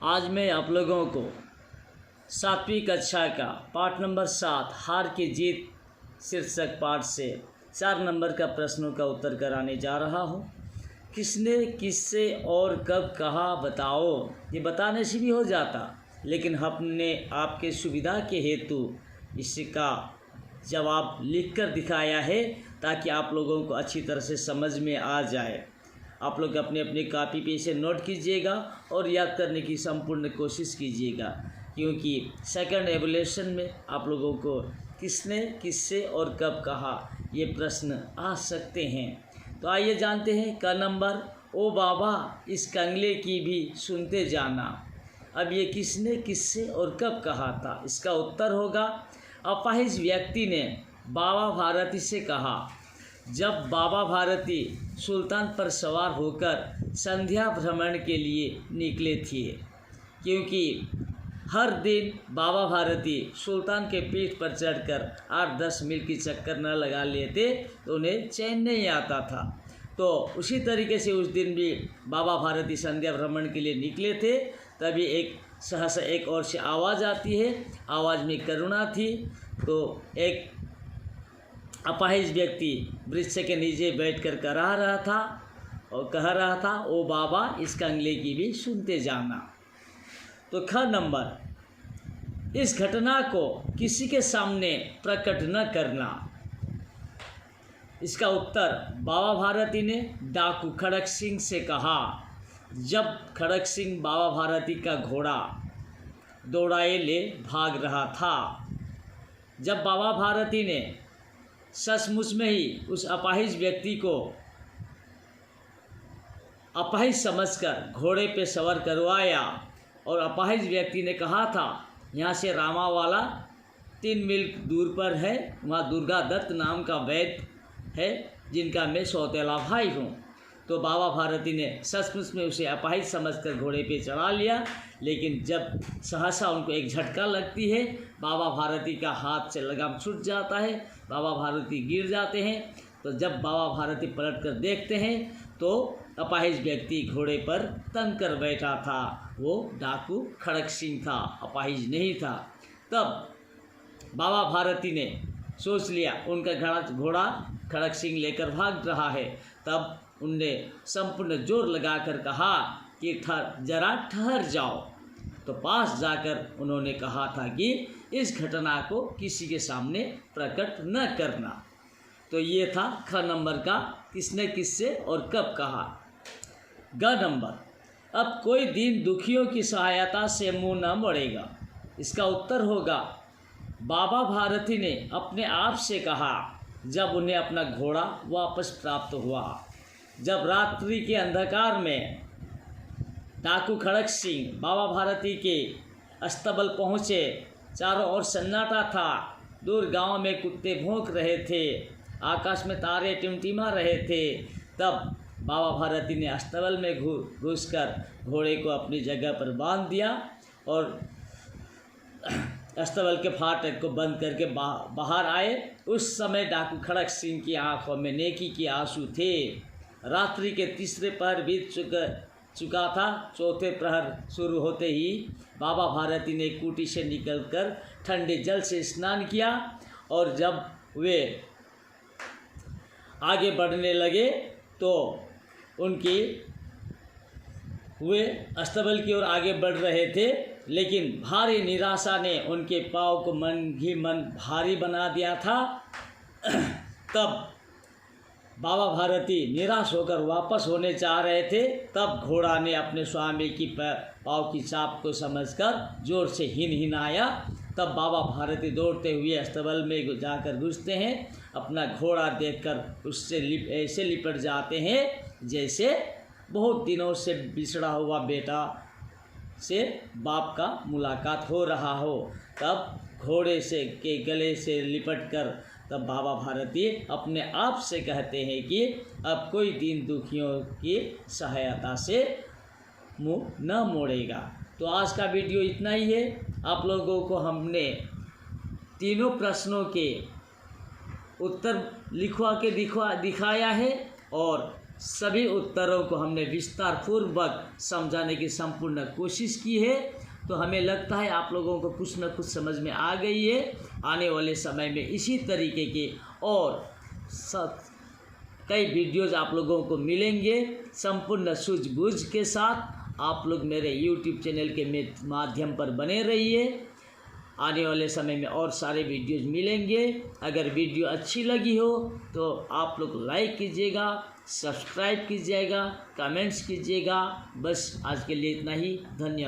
आज मैं आप लोगों को 7वीं कक्षा का पाठ नंबर 7 हार की जीत शीर्षक पाठ से 4 नंबर का प्रश्नों का उत्तर कराने जा रहा हूँ। किसने किससे और कब कहा बताओ। ये बताने से भी हो जाता, लेकिन हमने आपके सुविधा के हेतु इसका जवाब लिखकर दिखाया है ताकि आप लोगों को अच्छी तरह से समझ में आ जाए। आप लोग अपने अपने कॉपी पे इसे नोट कीजिएगा और याद करने की संपूर्ण कोशिश कीजिएगा, क्योंकि सेकंड एवोल्यूशन में आप लोगों को किसने किससे और कब कहा ये प्रश्न आ सकते हैं। तो आइए जानते हैं का नंबर। ओ बाबा इस कंगले की भी सुनते जाना। अब ये किसने किससे और कब कहा था, इसका उत्तर होगा अपाहिज व्यक्ति ने बाबा भारती से कहा जब बाबा भारती सुल्तान पर सवार होकर संध्या भ्रमण के लिए निकले थे, क्योंकि हर दिन बाबा भारती सुल्तान के पीठ पर चढ़कर 8-10 मील की चक्कर न लगा लेते तो उन्हें चैन नहीं आता था। तो उसी तरीके से उस दिन भी बाबा भारती संध्या भ्रमण के लिए निकले थे। तभी एक सहसा एक ओर से आवाज़ आती है। आवाज़ में करुणा थी। तो एक अपाहिज व्यक्ति वृक्ष के नीचे बैठकर कह रहा था और कह रहा था ओ बाबा इस कंगले की भी सुनते जाना। तो ख नंबर, इस घटना को किसी के सामने प्रकट न करना। इसका उत्तर बाबा भारती ने डाकू खड़क सिंह से कहा जब खड़क सिंह बाबा भारती का घोड़ा दौड़ाए ले भाग रहा था। जब बाबा भारती ने सचमुच में ही उस अपाहिज व्यक्ति को अपाहिज समझकर घोड़े पे सवार करवाया और अपाहिज व्यक्ति ने कहा था यहाँ से रामावाला 3 मील दूर पर है, वहाँ दुर्गा दत्त नाम का वैद्य है जिनका मैं सौतेला भाई हूँ। तो बाबा भारती ने सचमुच में उसे अपाहिज समझकर घोड़े पे चढ़ा लिया, लेकिन जब सहसा उनको एक झटका लगती है, बाबा भारती का हाथ से लगाम छूट जाता है, बाबा भारती गिर जाते हैं। तो जब बाबा भारती पलट कर देखते हैं तो अपाहिज व्यक्ति घोड़े पर तन कर बैठा था। वो डाकू खड़क सिंह था, अपाहिज नहीं था। तब बाबा भारती ने सोच लिया उनका घोड़ा खड़क सिंह लेकर भाग रहा है। तब उनने संपूर्ण जोर लगाकर कहा कि जरा ठहर जाओ। तो पास जाकर उन्होंने कहा था कि इस घटना को किसी के सामने प्रकट न करना। तो ये था ख नंबर का किसने किससे और कब कहा। ग नंबर, अब कोई दीन दुखियों की सहायता से मुंह न मोड़ेगा। इसका उत्तर होगा बाबा भारती ने अपने आप से कहा जब उन्हें अपना घोड़ा वापस प्राप्त हुआ। जब रात्रि के अंधकार में डाकू खड़क सिंह बाबा भारती के अस्तबल पहुँचे, चारों ओर सन्नाटा था। दूर गांव में कुत्ते भौंक रहे थे, आकाश में तारे टिमटिमा रहे थे। तब बाबा भारती ने अस्तबल में घुसकर घोड़े को अपनी जगह पर बांध दिया और अस्तबल के फाटक को बंद करके बाहर आए। उस समय डाकू खड़क सिंह की आंखों में नेकी के आंसू थे। रात्रि के तीसरे पहर बीत चुका था। चौथे प्रहर शुरू होते ही बाबा भारती ने कुटी से निकलकर ठंडे जल से स्नान किया और जब वे आगे बढ़ने लगे तो वे अस्तबल की ओर आगे बढ़ रहे थे, लेकिन भारी निराशा ने उनके पाँव को मन भारी बना दिया था। तब बाबा भारती निराश होकर वापस होने चाह रहे थे। तब घोड़ा ने अपने स्वामी की पाँव की चाप को समझकर जोर से हिनहिनाया। तब बाबा भारती दौड़ते हुए अस्तबल में जाकर घुसते हैं। अपना घोड़ा देखकर उससे ऐसे लिपट जाते हैं जैसे बहुत दिनों से बिछड़ा हुआ बेटा से बाप का मुलाकात हो रहा हो। तब घोड़े के गले से लिपटकर तब बाबा भारती अपने आप से कहते हैं कि अब कोई दीन दुखियों की सहायता से मुंह न मोड़ेगा। तो आज का वीडियो इतना ही है। आप लोगों को हमने तीनों प्रश्नों के उत्तर लिखवा के दिखाया है और सभी उत्तरों को हमने विस्तारपूर्वक समझाने की संपूर्ण कोशिश की है। तो हमें लगता है आप लोगों को कुछ न कुछ समझ में आ गई है। आने वाले समय में इसी तरीके के और कई वीडियोज़ आप लोगों को मिलेंगे संपूर्ण सूझबूझ के साथ। आप लोग मेरे YouTube चैनल के माध्यम पर बने रहिए। आने वाले समय में और सारे वीडियोज़ मिलेंगे। अगर वीडियो अच्छी लगी हो तो आप लोग लाइक कीजिएगा, सब्सक्राइब कीजिएगा, कमेंट्स कीजिएगा। बस आज के लिए इतना ही। धन्यवाद।